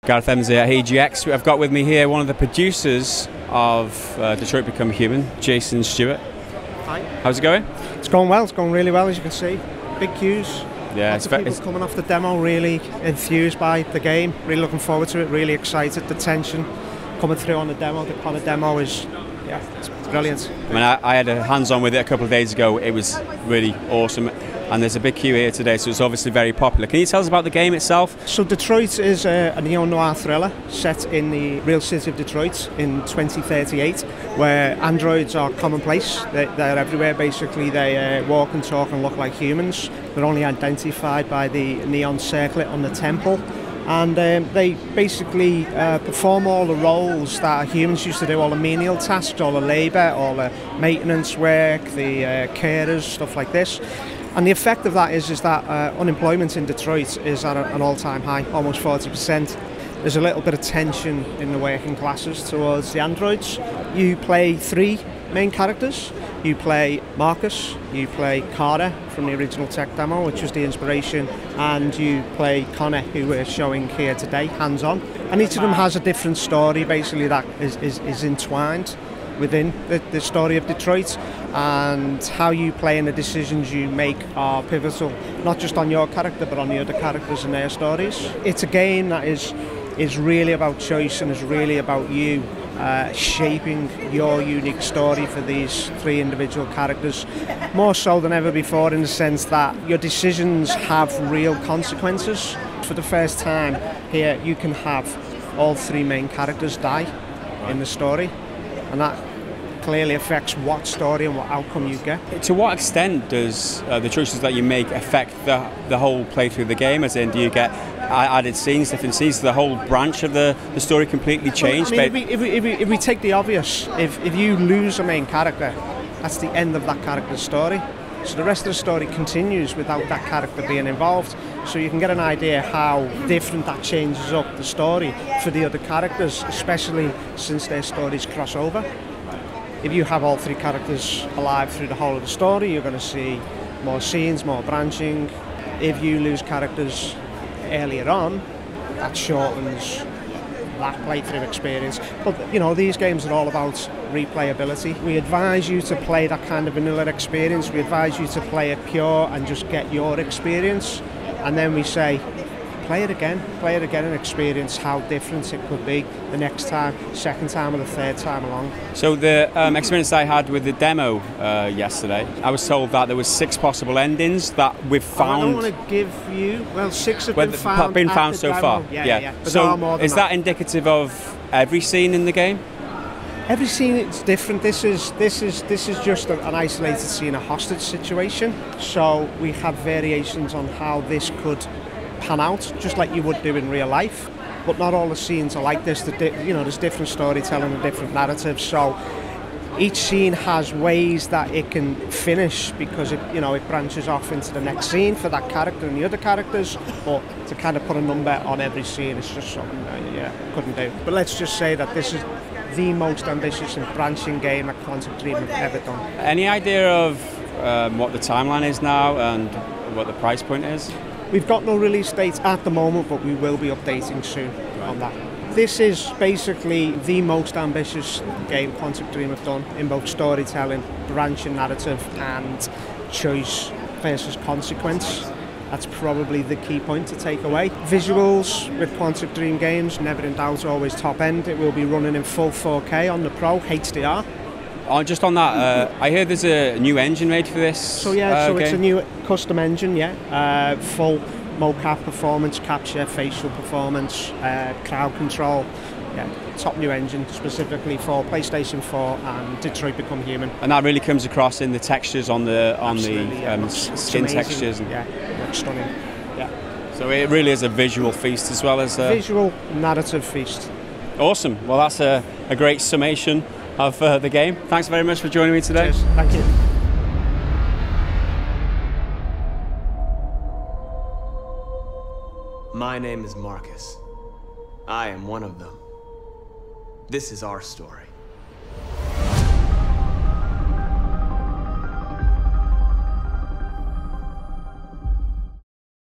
Gareth here at AGX. I've got with me here one of the producers of Detroit Become Human, Jason Stewart. Hi. How's it going? It's going well, it's going really well, as you can see. Big queues. Yeah, Lots of people coming off the demo, really enthused by the game, really looking forward to it, really excited. The tension coming through on the demo, the kind of demo is, yeah, it's brilliant. I mean, I had a hands-on with it a couple of days ago. It was really awesome. And there's a big queue here today, so it's obviously very popular. Can you tell us about the game itself? So Detroit is a neo-noir thriller set in the real city of Detroit in 2038, where androids are commonplace. They're everywhere, basically. They walk and talk and look like humans. They're only identified by the neon circlet on the temple. And they basically perform all the roles that humans used to do, all the menial tasks, all the labour, all the maintenance work, the carers, stuff like this. And the effect of that is that unemployment in Detroit is at an all-time high, almost 40%. There's a little bit of tension in the working classes towards the androids. You play three main characters. You play Marcus, you play Carter from the original tech demo, which was the inspiration, and you play Connor, who we're showing here today, hands-on. And each of them has a different story, basically, that is entwined within the story of Detroit, and how you play and the decisions you make are pivotal, not just on your character but on the other characters and their stories. It's a game that is really about choice and is really about you shaping your unique story for these three individual characters, more so than ever before, in the sense that your decisions have real consequences. For the first time here, you can have all three main characters die in the story, and that clearly affects what story and what outcome you get. To what extent does the choices that you make affect the whole playthrough of the game? As in, do you get added scenes, different scenes, the whole branch of the story completely changed? Well, I mean, if we take the obvious, if you lose a main character, that's the end of that character's story. So the rest of the story continues without that character being involved. So you can get an idea how different that changes up the story for the other characters, especially since their stories cross over. If you have all three characters alive through the whole of the story, you're going to see more scenes, more branching. If you lose characters earlier on, that shortens that playthrough experience. But you know, these games are all about replayability. We advise you to play that kind of vanilla experience. We advise you to play it pure and just get your experience. And then we say, play it again and experience how different it could be the next time, second time or the third time along. So the experience I had with the demo yesterday, I was told that there was 6 possible endings that we've found. I don't want to give you, well, 6 have been found so demo. far. Yeah. But So is that indicative of every scene in the game? Every scene is different. This is just an isolated scene, a hostage situation. So we have variations on how this could pan out, just like you would do in real life. But not all the scenes are like this. There's different storytelling and different narratives. So each scene has ways that it can finish, because it branches off into the next scene for that character and the other characters. But to kind of put a number on every scene is just something that couldn't do. But let's just say that this is the most ambitious and branching game that Quantic have ever done. Any idea of what the timeline is now and what the price point is? We've got no release date at the moment, but we will be updating soon on that. This is basically the most ambitious game Quantic have done in both storytelling, branching narrative, and choice versus consequence. That's probably the key point to take away. Visuals with Quantic Dream games, never in doubt, always top end. It will be running in full 4K on the Pro HDR. Just on that, I hear there's a new engine made for this. So it's a new custom engine, full mocap performance, capture, facial performance, crowd control. Top new engine specifically for PlayStation 4 and Detroit Become Human. And that really comes across in the textures on the skin textures. Looks stunning. Yeah. So it really is a visual feast as well as a visual narrative feast. Awesome. Well, that's a great summation of the game. Thanks very much for joining me today. Cheers. Thank you. My name is Marcus. I am one of them. This is our story.